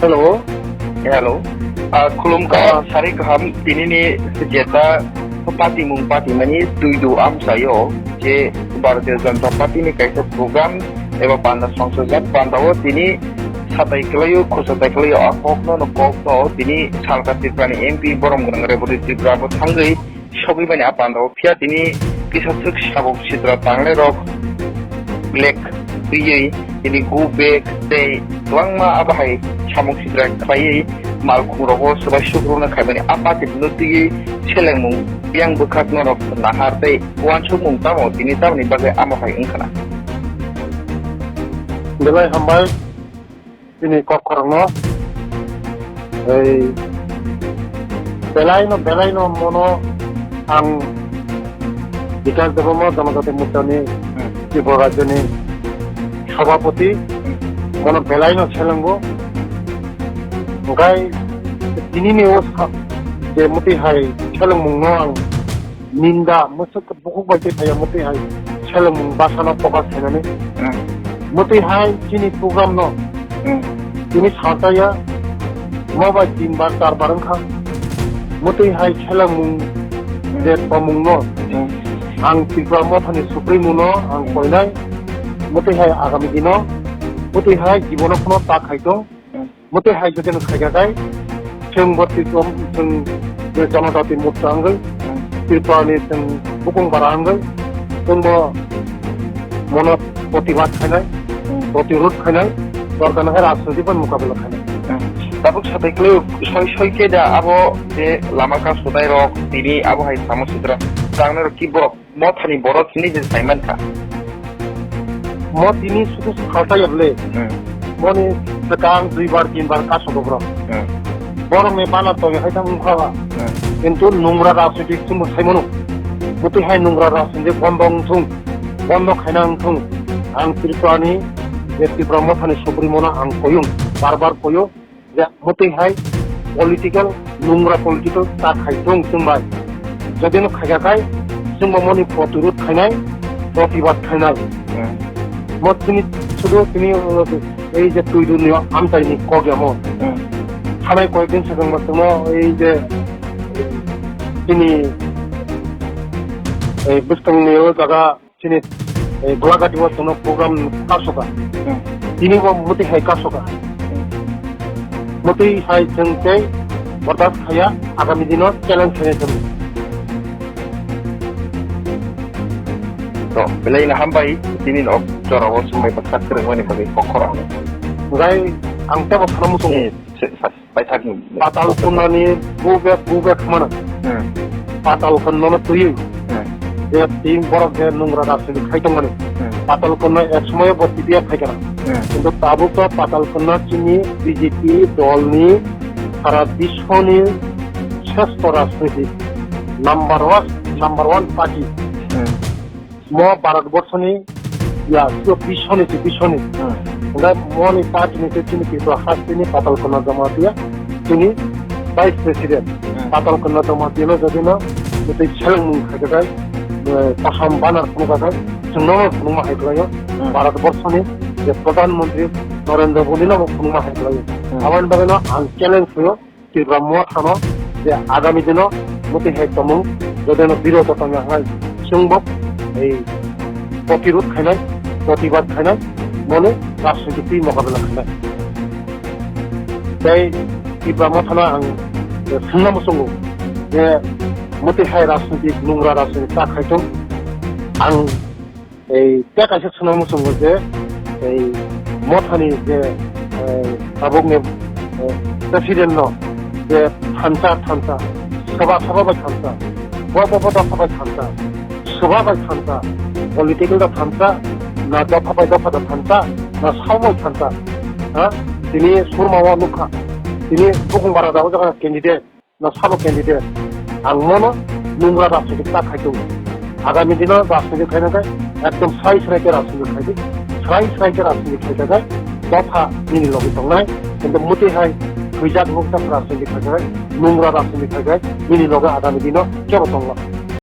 Hello. Hello. Kulumka sari kaham pinini sejata parti mani tuidu am sayo je Bharatiya Janata Party ni kaisa program eba banda সংসদ bandawo tini satai kelayo khusatai kelayo akokno no kokno tini salka tirpani MP borom gunang rebodi tripura bo thangai sobi bani bandawo phia tini kisasuk sabok sitra tangle rok black tiyei tini gu bek tei twangma abahai samok sitra khlai malkhungrogo sobai sukrona khaibani apati nutiyei selengmung yang bukakno rok nahar tei wansukmung tamo tini tamni bagai amahai ungkana Belai hambai ini kokorno belai no mono ang বিকাশ দেবমো জনজাতি মুক্তি ত্রিপুরা রাজ্যনি সভাপতি মনো বেলাই no ছেলেঙ্গো ওগাই তিনি নিও যে মতি হাই ছেলেমুং no ang ninda musuk buku baiti thaya moti hai ছেলেমুং বাসানো প্রকাশ থাইনানি মতি হাই চিনি প্রোগ্রাম no তিনি সাঁতাইয়া মবাই 3 বার 4 বার ওংখা মতি হাই ছেলেমুং যে পমুং no ang Tripura Mothani Supremo no ang koinai moti hai agami dino moti hai jibono kono ta khaito moti hai joten khaigagai chung boti tom chung je janotati mutta angai Tripura ni chung bukung barangai tungbo mono প্রতিবাদ খাইনাই প্রতিরোধ খাইনাই দরকার হয় রাজনৈতিক মোকাবিলা খাইনাই Tapos sa teklo soy keda abo de lamaka sudai rok tini abo hai samositra tangner ki borok mothani borok ni je saiman ka mo tini শুধু খাওয়াই বলে মনে সেকাং 2 বার 3 বার কাজ করব বড় মে বানা তো হাইতা মুখাবা কিন্তু নোংরা রাজনৈতিক সুমু সাইমনো মতি হাই নোংরা রাজনৈতিক বন্ধ খাইনাং থুং আং ত্রিপুরানি যে ত্রিপুরা মথানি সুপ্রিমোনা আং কয়ুং বারবার কয়ো যে মতি হাই পলিটিক্যাল নোংরা পলিটিক্যাল তা খাইতং जोंबाय যদি ন খাইগাকাই जोंबा মনি প্রতিরোধ খাইনাই প্রতিবাদ খাইনাই মতনি শুধু তিনি এই যে তুইদু নিও আমতাইনি কগেমো থানায় কয়েকদিন সেখান মতমো এই যে তিনি এই বুস্তং নিও জায়গা তিনি এই গোলাঘাটি মতন প্রোগ্রাম কাসকা তিনি মতি হাই কাসকা মতি হাই जोंते বরদাস্ত খায়া আগামী দিনো চ্যালেঞ্জ খাইয়া যাবে to belai na hambai tini no jorowo sumai bakat kereng wani bagai kokora ngai angta ba khalamu song bai thak patal kunani buga khamana patal kunno tuyi যে তিন বড় যে নোংরা রাজনীতি খাইতং মানে পাতাল কন্যা এক সময় বর্তি দিয়া খাইকানা কিন্তু তাবো তো পাতাল কন্যা চিনি বিজেপি দলনি সারা বিশ্বনি শ্রেষ্ঠ রাজনীতি নাম্বার ওয়ান পার্টি ভারতবর্ষনি বিশ্বনি মনি পার্টি নিতে চিনি কিন্তু হাসিনি পাতাল কন্যা জমাতিয়া তিনি ভাইস প্রেসিডেন্ট পাতাল কন্যা জমাতিয়া যদি না যদি ছেলেমুং খাইকাই পাশাম বানার কোনোভাবে কোনো হাইকলাইও ভারতবর্ষনি যে প্রধানমন্ত্রী নরেন্দ্র মোদী নামক কোনো হাইকলাইও আমার বাগে আং চ্যালেঞ্জ হইও ত্রিপুরা মহাখানো যে আগামী দিন মতি হাইতমুং যদি বিরত টাঙা হয় সম্ভব এই প্রতিরোধ খাইনাই প্রতিবাদ খাইনাই মনে রাজনীতি মোকাবিলা খাইনাই তাই ত্রিপুরা মহাখানো আং শুনলাম সঙ্গ যে মতি হাই রাজনীতিক নোংরা রাজনীতি তা খাইতো আং এই কাইসে শুনাম সঙ্গ যে এই মথানি যে আবগনে প্রেসিডেন্ট যে থানসা সভা বাই থানসা বড় সভা থানসা সভা বাই থানসা পলিটিক্যাল থানসা না দফা বাই দফা থানসা না সাময় থানসা হ্যাঁ তিনি সুরমাওয়া মুখা তিনি বুকুংবারা দাও জায়গা ক্যান্ডিডেট না সাবো ক্যান্ডিডেট আং মনো নোংরা রাজনীতি তা খাইতো আগামী দিনে রাজনীতি খাইনাগাই একদম সাই সাইকে রাজনীতি খাইবে সাইকে রাজনীতি খাইতাগাই দফা নিনি লগে দंनाय কিন্তু মতি হাই ফৈজাত মুক্ত রাজনীতি খাইতাগাই নোংরা রাজনীতি খাইগাই নিনি লগে আগামী দিনে কেবো দंला